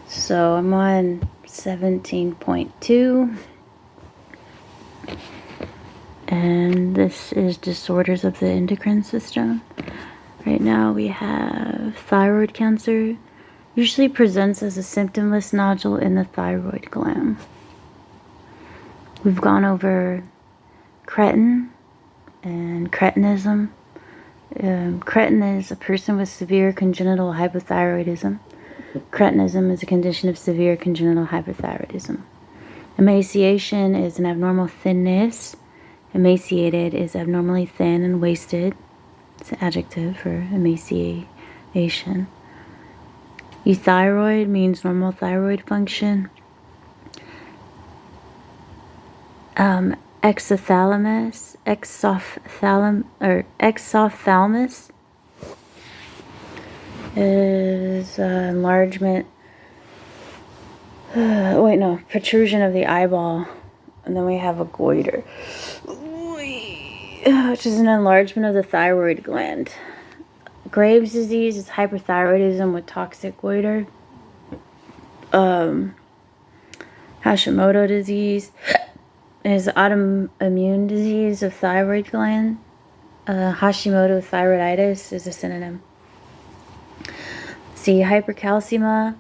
So I'm on 17.2. And this is disorders of the endocrine system. Right now we have thyroid cancer. Usually presents as a symptomless nodule in the thyroid gland. We've gone over cretin and cretinism. Cretin is a person with severe congenital hypothyroidism. Cretinism is a condition of severe congenital hypothyroidism. Emaciation is an abnormal thinness. Emaciated is abnormally thin and wasted. It's an adjective for emaciation. Euthyroid means normal thyroid function. Exophthalmos is enlargement. Protrusion of the eyeball. And then we have a goiter, which is an enlargement of the thyroid gland. Graves' disease is hyperthyroidism with toxic goiter. Hashimoto disease is autoimmune disease of thyroid gland. Hashimoto thyroiditis is a synonym. See, hypercalcemia.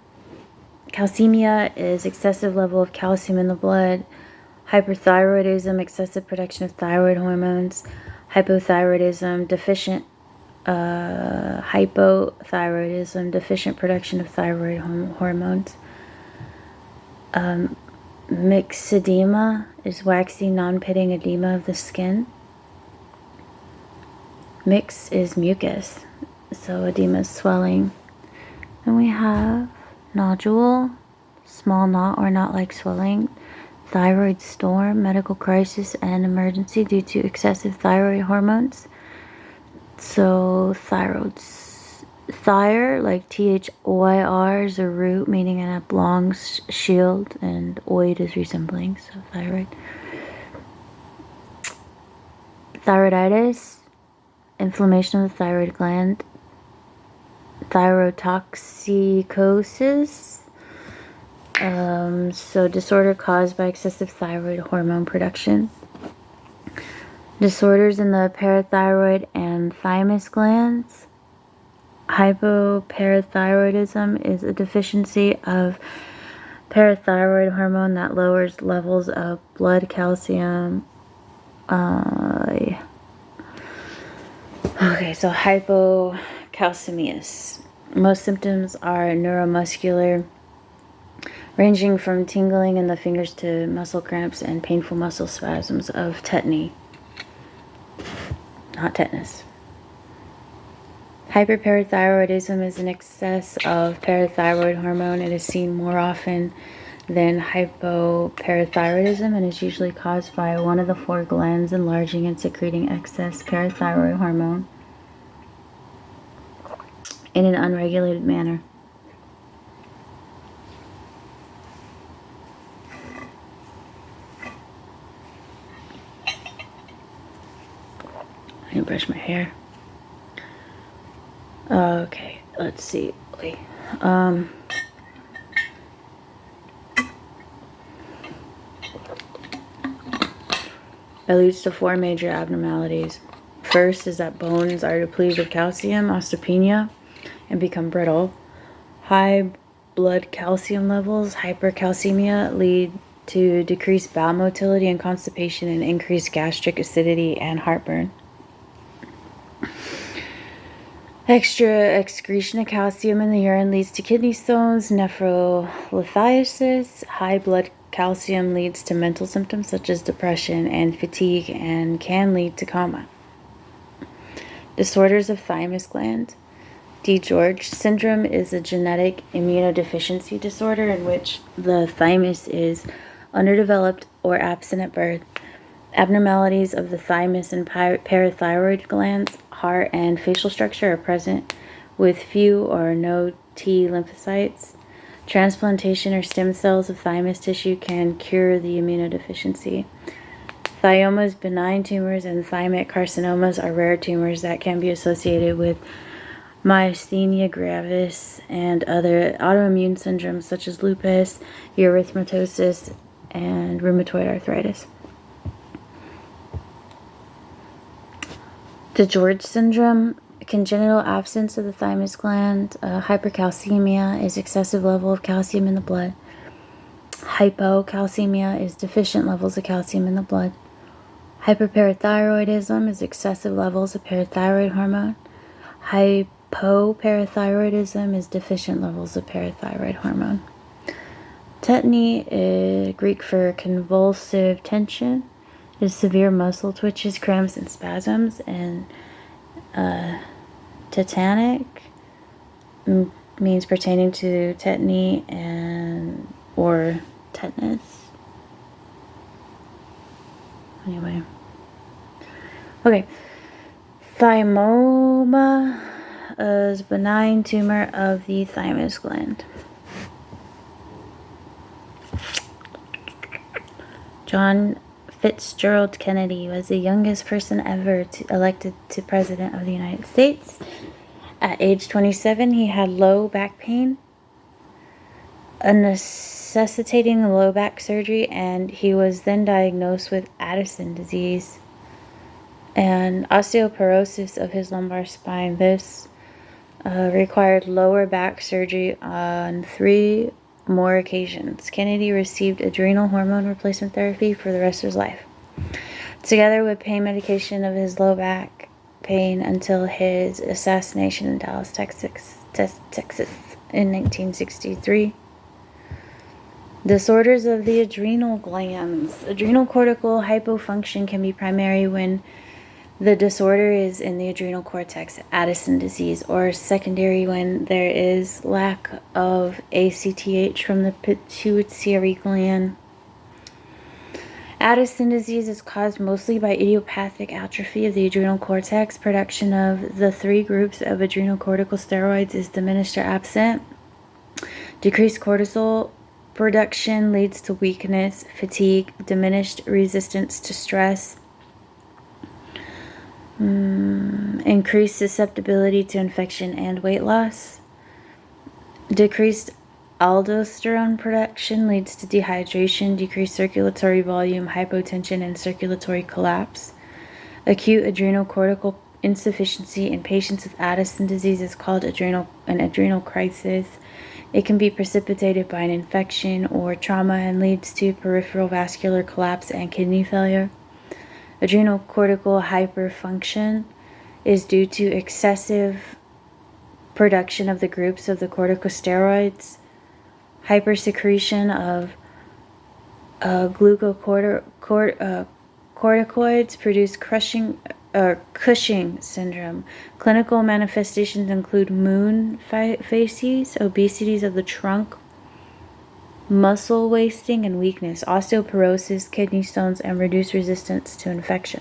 Calcemia is excessive level of calcium in the blood. Hyperthyroidism, excessive production of thyroid hormones. Hypothyroidism, deficient hypothyroidism, deficient production of thyroid hormones. Myxedema is waxy, non-pitting edema of the skin. Mix is mucus, so edema is swelling. And we have nodule, small knot or knot-like swelling. Thyroid storm, medical crisis and emergency due to excessive thyroid hormones. So thyre, like T-H-O-I-R, is a root meaning an oblong shield, and oid is resembling, so thyroid. Thyroiditis, inflammation of the thyroid gland. Thyrotoxicosis, so disorder caused by excessive thyroid hormone production. Disorders in the parathyroid and thymus glands. Hypoparathyroidism is a deficiency of parathyroid hormone that lowers levels of blood calcium. Okay, so hypocalcemias. Most symptoms are neuromuscular, ranging from tingling in the fingers to muscle cramps and painful muscle spasms of tetany. Not tetanus. Hyperparathyroidism is an excess of parathyroid hormone. It is seen more often than hypoparathyroidism and is usually caused by one of the four glands enlarging and secreting excess parathyroid hormone in an unregulated manner. I need to brush my hair. Okay, let's see. Wait. It leads to four major abnormalities. First is that bones are depleted of calcium, osteopenia, and become brittle. High blood calcium levels, hypercalcemia, lead to decreased bowel motility and constipation and increased gastric acidity and heartburn. Extra excretion of calcium in the urine leads to kidney stones, nephrolithiasis. High blood calcium leads to mental symptoms such as depression and fatigue and can lead to coma. Disorders of thymus gland. DiGeorge syndrome is a genetic immunodeficiency disorder in which the thymus is underdeveloped or absent at birth. Abnormalities of the thymus and parathyroid glands, heart, and facial structure are present with few or no T lymphocytes. Transplantation or stem cells of thymus tissue can cure the immunodeficiency. Thyomas, benign tumors, and thymic carcinomas are rare tumors that can be associated with myasthenia gravis, and other autoimmune syndromes such as lupus, erythematosus, and rheumatoid arthritis. DeGeorge syndrome, congenital absence of the thymus gland. Hypercalcemia is excessive level of calcium in the blood. Hypocalcemia is deficient levels of calcium in the blood. Hyperparathyroidism is excessive levels of parathyroid hormone. Hypoparathyroidism is deficient levels of parathyroid hormone. Tetany, Greek for convulsive tension, is severe muscle twitches, cramps, and spasms. And tetanic means pertaining to tetany or tetanus. Anyway. Okay. Thymoma is benign tumor of the thymus gland. John Fitzgerald Kennedy was the youngest person ever elected to President of the United States. At age 27, he had low back pain, necessitating low back surgery, and he was then diagnosed with Addison disease and osteoporosis of his lumbar spine. This required lower back surgery on 3 more occasions. Kennedy received adrenal hormone replacement therapy for the rest of his life, together with pain medication of his low back pain until his assassination in Dallas, Texas in 1963. Disorders of the adrenal glands. Adrenal cortical hypofunction can be primary when the disorder is in the adrenal cortex, Addison disease, or secondary when there is lack of ACTH from the pituitary gland. Addison disease is caused mostly by idiopathic atrophy of the adrenal cortex. Production of the 3 groups of adrenal corticosteroids is diminished or absent. Decreased cortisol production leads to weakness, fatigue, diminished resistance to stress, increased susceptibility to infection, and weight loss. Decreased aldosterone production leads to dehydration, decreased circulatory volume, hypotension, and circulatory collapse. Acute adrenal cortical insufficiency in patients with Addison disease is called an adrenal crisis. It can be precipitated by an infection or trauma and leads to peripheral vascular collapse and kidney failure. Adrenal cortical hyperfunction is due to excessive production of the groups of the corticosteroids, hypersecretion of glucocorticoids produce Cushing syndrome. Clinical manifestations include moon phases, obesities of the trunk, muscle wasting and weakness, osteoporosis, kidney stones, and reduced resistance to infection.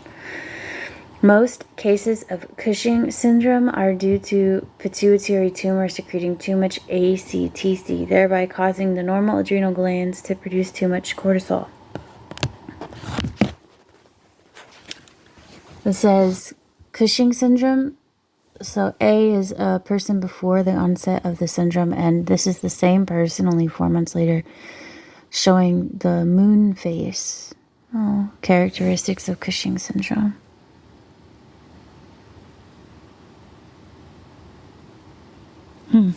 Most cases of Cushing syndrome are due to pituitary tumor secreting too much ACTC, thereby causing the normal adrenal glands to produce too much cortisol. It says Cushing syndrome. So A is a person before the onset of the syndrome, and this is the same person only 4 months later, showing the moon face. Characteristics of Cushing syndrome. I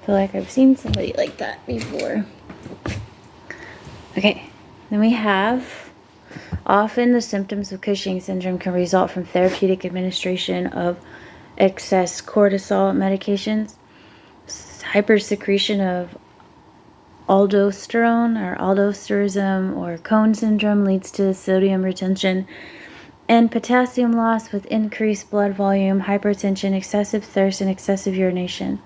feel like I've seen somebody like that before. Okay, then we have, often the symptoms of Cushing syndrome can result from therapeutic administration of excess cortisol medications, hypersecretion of aldosterone or aldosterism, or Cone syndrome leads to sodium retention and potassium loss with increased blood volume, hypertension, excessive thirst, and excessive urination.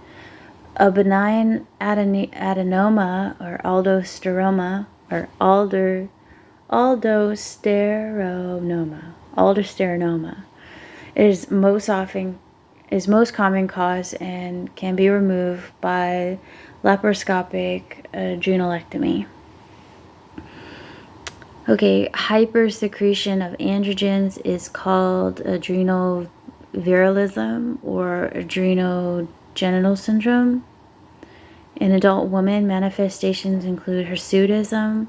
A benign adenoma or aldosteroma or aldosteronoma is most common cause and can be removed by laparoscopic adrenalectomy. Okay, hypersecretion of androgens is called adrenal virilism or adrenogenital syndrome. In adult women, manifestations include hirsutism,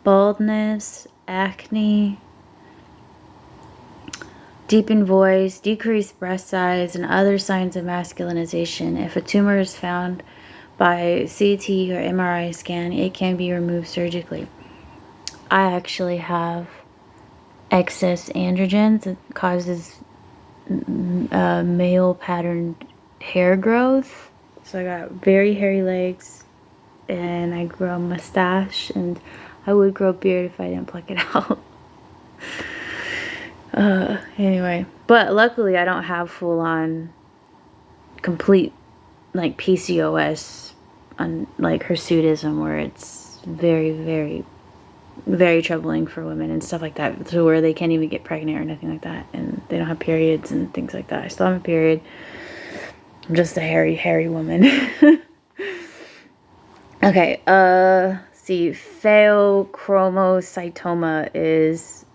baldness, acne, deepened voice, decreased breast size, and other signs of masculinization. If a tumor is found by CT or MRI scan, it can be removed surgically. I actually have excess androgens. It causes male patterned hair growth. So I got very hairy legs, and I grow a mustache, and I would grow a beard if I didn't pluck it out. Anyway, but luckily I don't have full-on complete like PCOS on like hirsutism, where it's very, very, very troubling for women and stuff like that, to where they can't even get pregnant or nothing like that, and they don't have periods and things like that. I still have a period. I'm just a hairy woman. Okay, see, pheochromocytoma is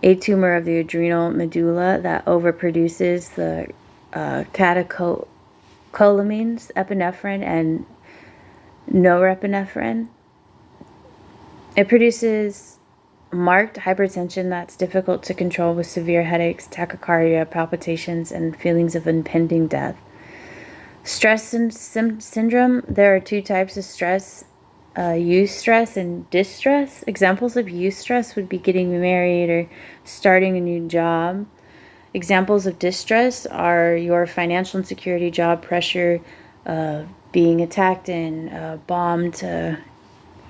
a tumor of the adrenal medulla that overproduces the catecholamines, epinephrine, and norepinephrine. It produces marked hypertension that's difficult to control, with severe headaches, tachycardia, palpitations, and feelings of impending death. Stress syndrome. There are two types of stress: eustress and distress. Examples of eustress would be getting married or starting a new job. Examples of distress are your financial insecurity, job pressure, being attacked and bombed,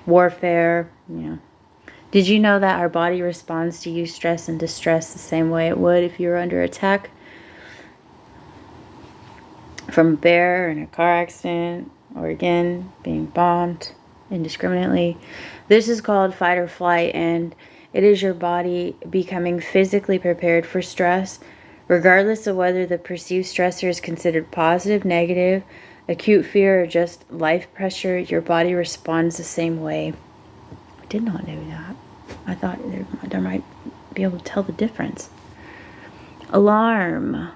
warfare. Did you know that our body responds to eustress and distress the same way it would if you were under attack from a bear in a car accident, or again being bombed indiscriminately? This is called fight or flight, and it is your body becoming physically prepared for stress. Regardless of whether the perceived stressor is considered positive, negative, acute fear, or just life pressure, your body responds the same way. I did not know that. I thought there might be able to tell the difference. Alarm.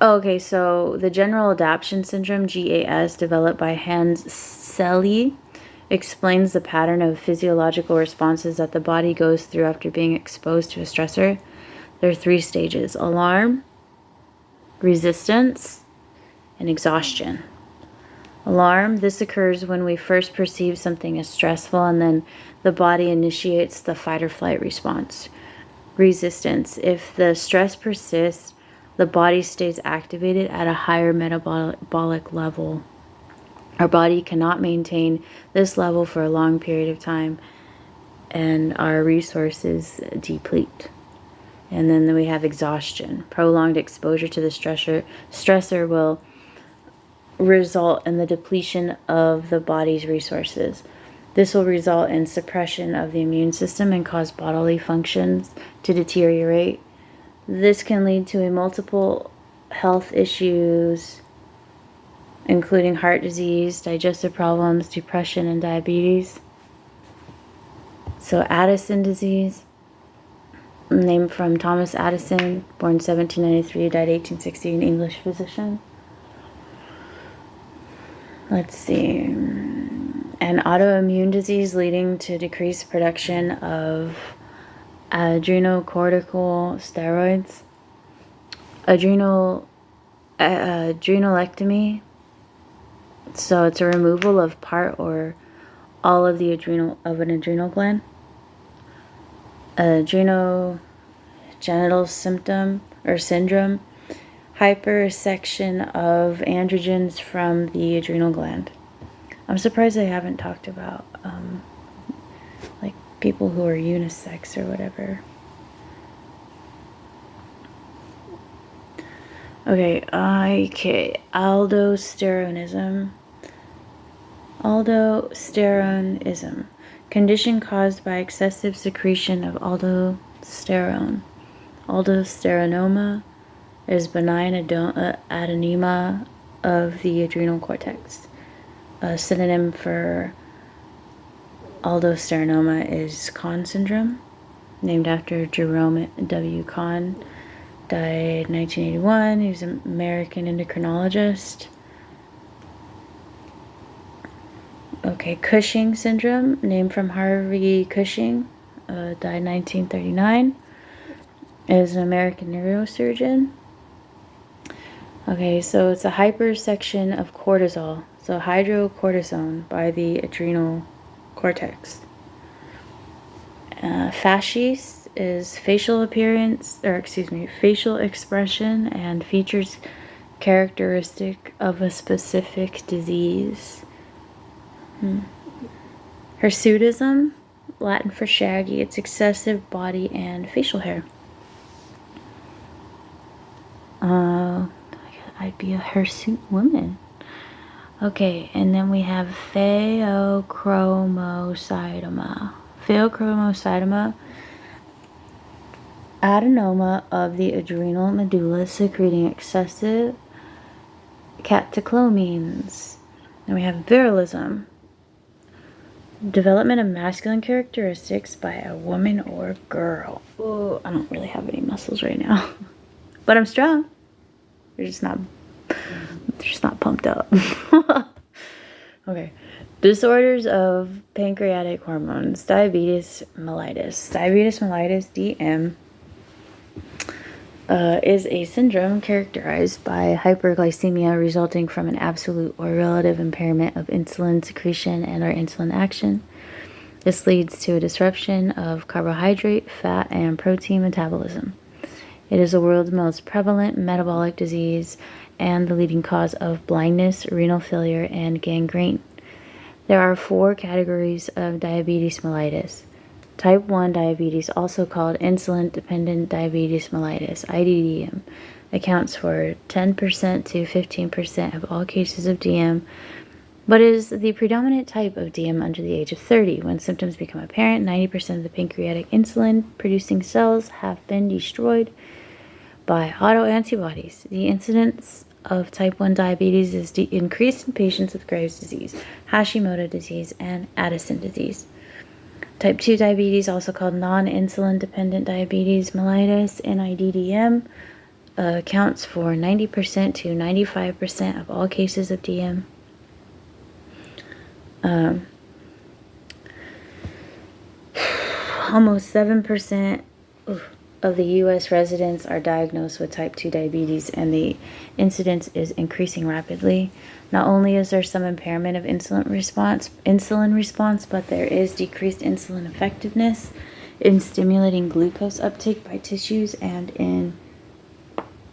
Okay, so the General Adaptation Syndrome, GAS, developed by Hans Selye, explains the pattern of physiological responses that the body goes through after being exposed to a stressor. There are 3 stages: alarm, resistance, and exhaustion. Alarm. This occurs when we first perceive something as stressful, and then the body initiates the fight or flight response. Resistance. If the stress persists, the body stays activated at a higher metabolic level. Our body cannot maintain this level for a long period of time, and our resources deplete. And then we have exhaustion. Prolonged exposure to the stressor will result in the depletion of the body's resources. This will result in suppression of the immune system and cause bodily functions to deteriorate. This can lead to multiple health issues, including heart disease, digestive problems, depression, and diabetes. So Addison disease, named from Thomas Addison, born 1793, died 1860, an English physician. Let's see. An autoimmune disease leading to decreased production of adrenocortical steroids. Adrenalectomy. So it's a removal of part or all of the an adrenal gland. Adrenogenital syndrome. Hypersection of androgens from the adrenal gland. I'm surprised they haven't talked about like people who are unisex or whatever. Okay, aldosteronism. Aldosteronism. Condition caused by excessive secretion of aldosterone. Aldosteronoma is benign adenoma of the adrenal cortex. A synonym for aldosteronoma is Conn syndrome, named after Jerome W. Conn. Died 1981. He was an American endocrinologist. Okay, Cushing syndrome, named from Harvey Cushing, died 1939. Is an American neurosurgeon. Okay, so it's a hypersection of cortisol, so hydrocortisone by the adrenal cortex. Fasces is facial appearance, facial expression and features characteristic of a specific disease. Hirsutism, Latin for shaggy, it's excessive body and facial hair. I'd be a hirsute woman. Okay, and then we have pheochromocytoma. Pheochromocytoma, adenoma of the adrenal medulla secreting excessive catecholamines. Then we have virilism, development of masculine characteristics by a woman or girl. Oh, I don't really have any muscles right now, but I'm strong. They're just not pumped up. Okay. Disorders of pancreatic hormones. Diabetes mellitus. Diabetes mellitus, DM, is a syndrome characterized by hyperglycemia resulting from an absolute or relative impairment of insulin secretion and or insulin action. This leads to a disruption of carbohydrate, fat, and protein metabolism. It is the world's most prevalent metabolic disease and the leading cause of blindness, renal failure, and gangrene. There are 4 categories of diabetes mellitus. Type 1 diabetes, also called insulin-dependent diabetes mellitus, IDDM, accounts for 10% to 15% of all cases of DM, but is the predominant type of DM under the age of 30. When symptoms become apparent, 90% of the pancreatic insulin-producing cells have been destroyed by autoantibodies. The incidence of type 1 diabetes is increased in patients with Graves' disease, Hashimoto disease, and Addison disease. Type 2 diabetes, also called non-insulin dependent diabetes mellitus, NIDDM, accounts for 90% to 95% of all cases of DM. Almost 7% of the U.S. residents are diagnosed with type 2 diabetes, and the incidence is increasing rapidly. Not only is there some impairment of insulin response, but there is decreased insulin effectiveness in stimulating glucose uptake by tissues and in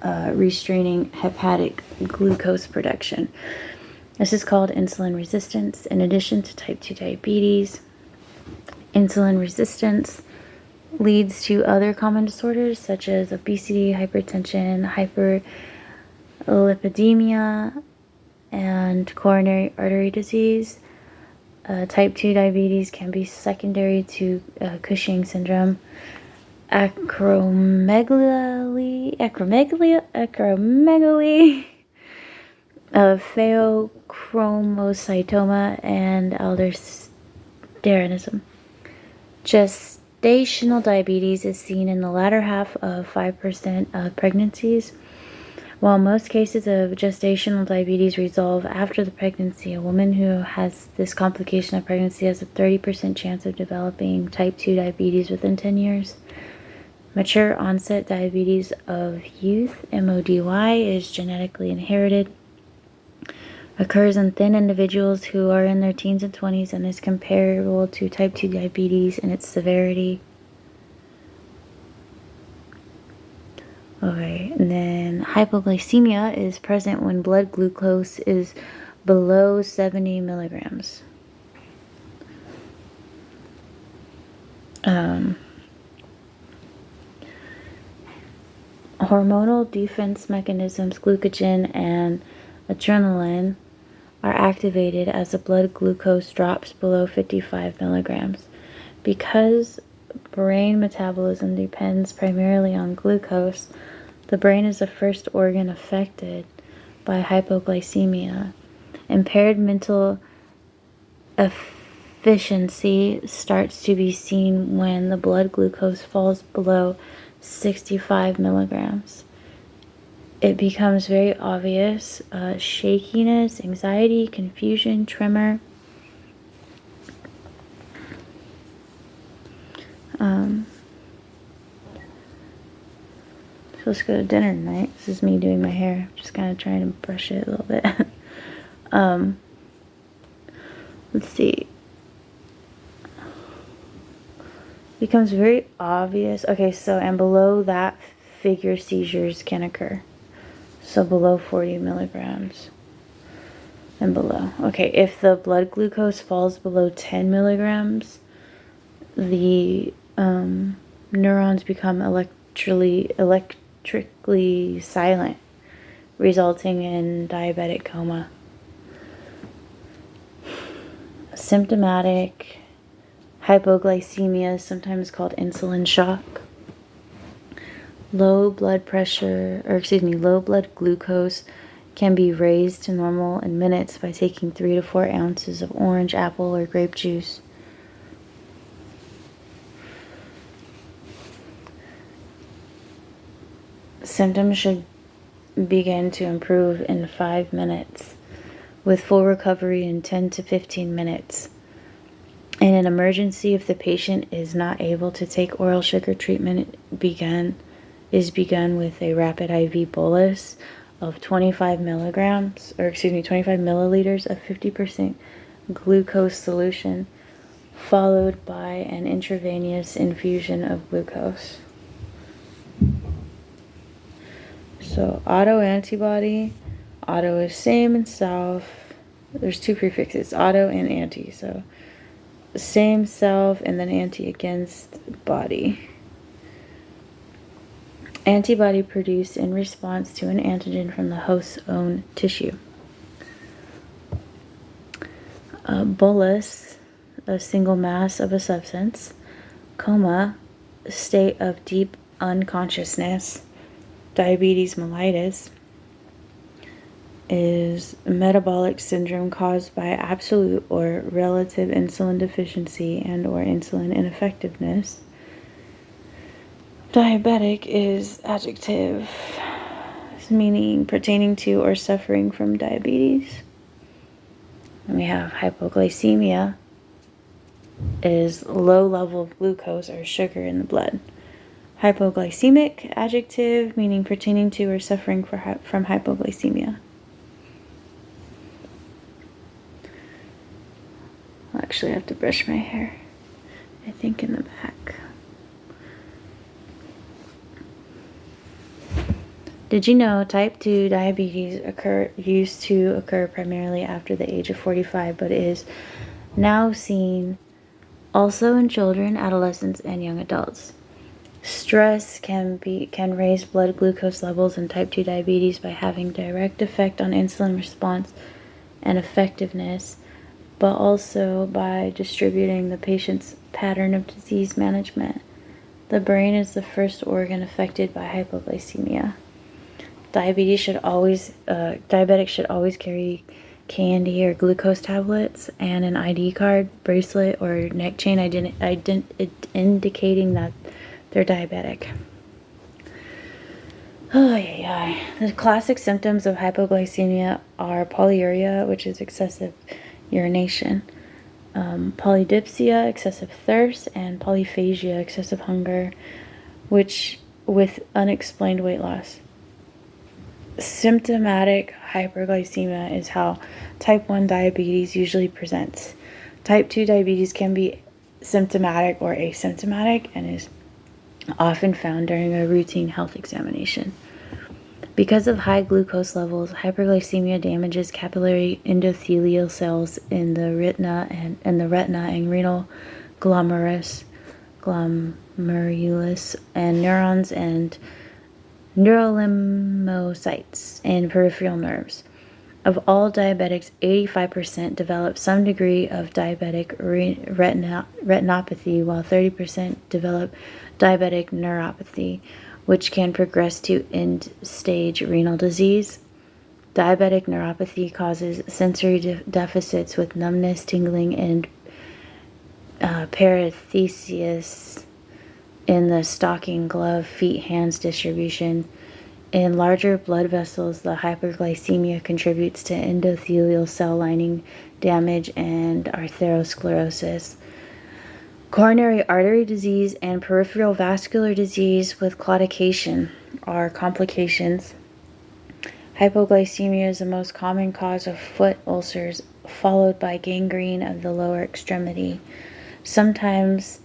restraining hepatic glucose production. This is called insulin resistance. In addition to type 2 diabetes, insulin resistance leads to other common disorders such as obesity, hypertension, hyperlipidemia, and coronary artery disease. Type 2 diabetes can be secondary to Cushing syndrome, acromegaly, pheochromocytoma, and aldosteronism. Gestational diabetes is seen in the latter half of 5% of pregnancies. While most cases of gestational diabetes resolve after the pregnancy, a woman who has this complication of pregnancy has a 30% chance of developing type 2 diabetes within 10 years. Mature onset diabetes of youth, MODY, is genetically inherited. Occurs in thin individuals who are in their teens and 20s and is comparable to type 2 diabetes in its severity. Okay, and then hypoglycemia is present when blood glucose is below 70 milligrams. Hormonal defense mechanisms, glucagon and adrenaline, are activated as the blood glucose drops below 55 milligrams. Because brain metabolism depends primarily on glucose, the brain is the first organ affected by hypoglycemia. Impaired mental deficiency starts to be seen when the blood glucose falls below 65 milligrams. It becomes very obvious, shakiness, anxiety, confusion, tremor. Supposed to go to dinner tonight. This is me doing my hair. Just kind of trying to brush it a little bit. Let's see. Becomes very obvious. Okay, so and below that figure, seizures can occur. So below 40 milligrams and below. Okay, if the blood glucose falls below 10 milligrams, the neurons become electrically silent, resulting in diabetic coma. Symptomatic hypoglycemia is sometimes called insulin shock. Low blood glucose can be raised to normal in minutes by taking 3 to 4 ounces of orange, apple, or grape juice. Symptoms should begin to improve in 5 minutes, with full recovery in 10 to 15 minutes. In an emergency, if the patient is not able to take oral sugar treatment, is begun with a rapid IV bolus of 25 milliliters of 50% glucose solution, followed by an intravenous infusion of glucose. So autoantibody, auto is same and self. There's 2 prefixes, auto and anti. So same, self, and then anti against body. Antibody produced in response to an antigen from the host's own tissue. Bolus, a single mass of a substance. Coma, a state of deep unconsciousness. Diabetes mellitus is metabolic syndrome caused by absolute or relative insulin deficiency and or insulin ineffectiveness. Diabetic is adjective, meaning pertaining to or suffering from diabetes. And we have hypoglycemia is low level of glucose or sugar in the blood. Hypoglycemic, adjective, meaning pertaining to or suffering from hypoglycemia. Actually, I have to brush my hair, I think, in the back. Did you know type 2 diabetes used to occur primarily after the age of 45, but is now seen also in children, adolescents, and young adults? Stress can raise blood glucose levels in type 2 diabetes by having direct effect on insulin response and effectiveness, but also by distributing the patient's pattern of disease management. The brain is the first organ affected by hypoglycemia. Diabetics should always carry candy or glucose tablets and an ID card, bracelet, or neck chain indicating that they're diabetic. The classic symptoms of hypoglycemia are polyuria, which is excessive urination, polydipsia, excessive thirst, and polyphagia, excessive hunger, which with unexplained weight loss. Symptomatic hyperglycemia is how type 1 diabetes usually presents. Type 2 diabetes can be symptomatic or asymptomatic and is often found during a routine health examination. Because of high glucose levels, hyperglycemia damages capillary endothelial cells in the retina and renal glomerulus and neurons and neurolymphocytes and peripheral nerves. Of all diabetics, 85% develop some degree of diabetic retinopathy, while 30% develop diabetic neuropathy, which can progress to end-stage renal disease. Diabetic neuropathy causes sensory deficits with numbness, tingling, and parathesis in the stocking glove feet hands distribution. In larger blood vessels, the hyperglycemia contributes to endothelial cell lining damage and atherosclerosis. Coronary artery disease and peripheral vascular disease with claudication are complications. Hypoglycemia is the most common cause of foot ulcers, followed by gangrene of the lower extremity, sometimes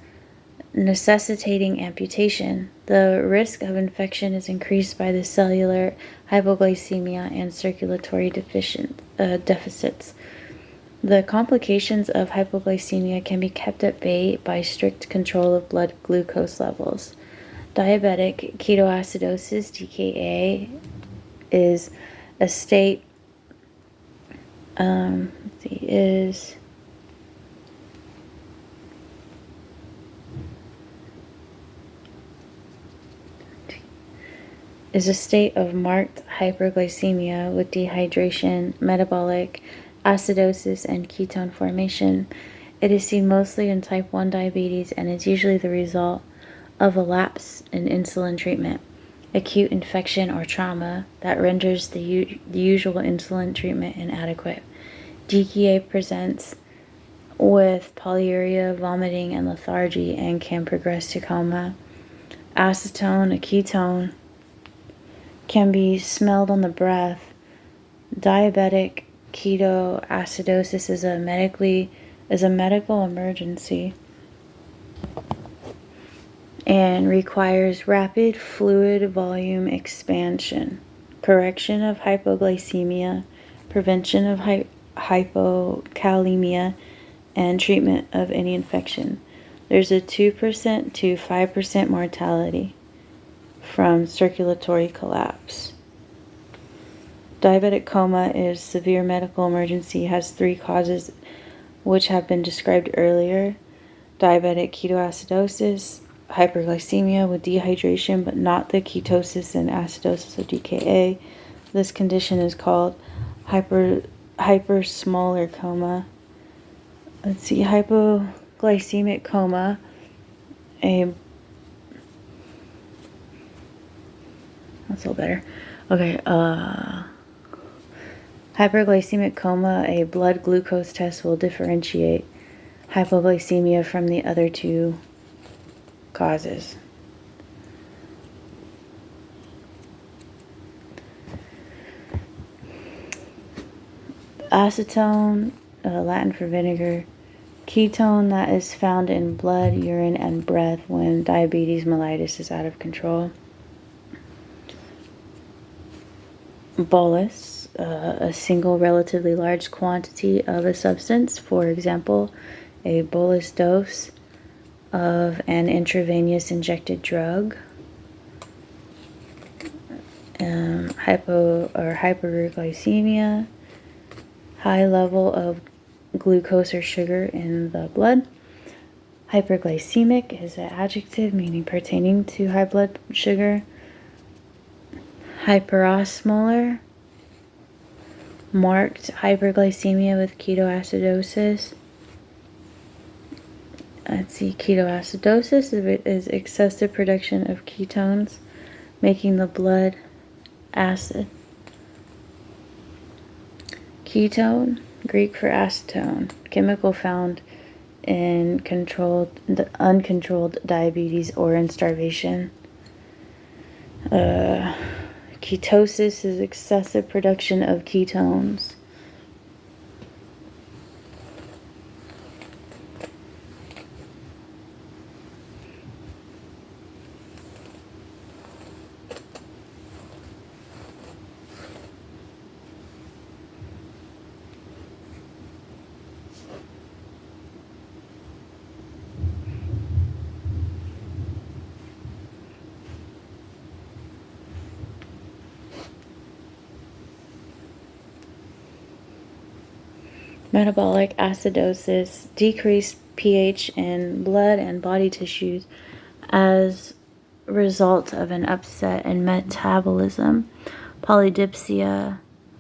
necessitating amputation. The risk of infection is increased by the cellular hypoglycemia and circulatory deficits. The complications of hypoglycemia can be kept at bay by strict control of blood glucose levels. Diabetic ketoacidosis, DKA, is a state is a state of marked hyperglycemia with dehydration, metabolic acidosis, and ketone formation. It is seen mostly in type 1 diabetes and is usually the result of a lapse in insulin treatment, acute infection, or trauma that renders the usual insulin treatment inadequate. DKA presents with polyuria, vomiting, and lethargy and can progress to coma. Acetone, a ketone, can be smelled on the breath. Diabetic ketoacidosis is a medical emergency and requires rapid fluid volume expansion, correction of hypoglycemia, prevention of hypokalemia, and treatment of any infection. There's a 2% to 5% mortality from circulatory collapse. Diabetic coma is severe medical emergency, has 3 causes which have been described earlier: diabetic ketoacidosis, hyperglycemia with dehydration but not the ketosis and acidosis of DKA. This condition is called hypersmolar coma. Hypoglycemic coma, that's a little better. Okay, hyperglycemic coma, a blood glucose test will differentiate hypoglycemia from the other 2 causes. Acetone, Latin for vinegar, ketone that is found in blood, urine, and breath when diabetes mellitus is out of control. Bolus, a single relatively large quantity of a substance, for example, a bolus dose of an intravenous injected drug. Hyperglycemia, high level of glucose or sugar in the blood. Hyperglycemic is an adjective meaning pertaining to high blood sugar. Hyperosmolar, marked hyperglycemia with ketoacidosis. Ketoacidosis is excessive production of ketones, making the blood acid. Ketone, Greek for acetone, chemical found in uncontrolled diabetes or in starvation. Ketosis is excessive production of ketones. Metabolic acidosis, decreased pH in blood and body tissues as a result of an upset in metabolism. Polydipsia,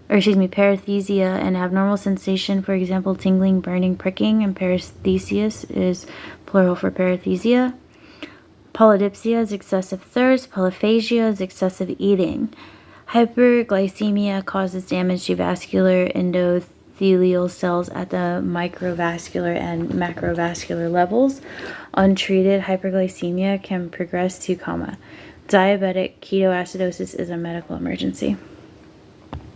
paresthesia, and abnormal sensation, for example, tingling, burning, pricking, and paresthesias is plural for paresthesia. Polydipsia is excessive thirst. Polyphagia is excessive eating. Hyperglycemia causes damage to vascular endothelial cells at the microvascular and macrovascular levels. Untreated hyperglycemia can progress to coma. Diabetic ketoacidosis is a medical emergency.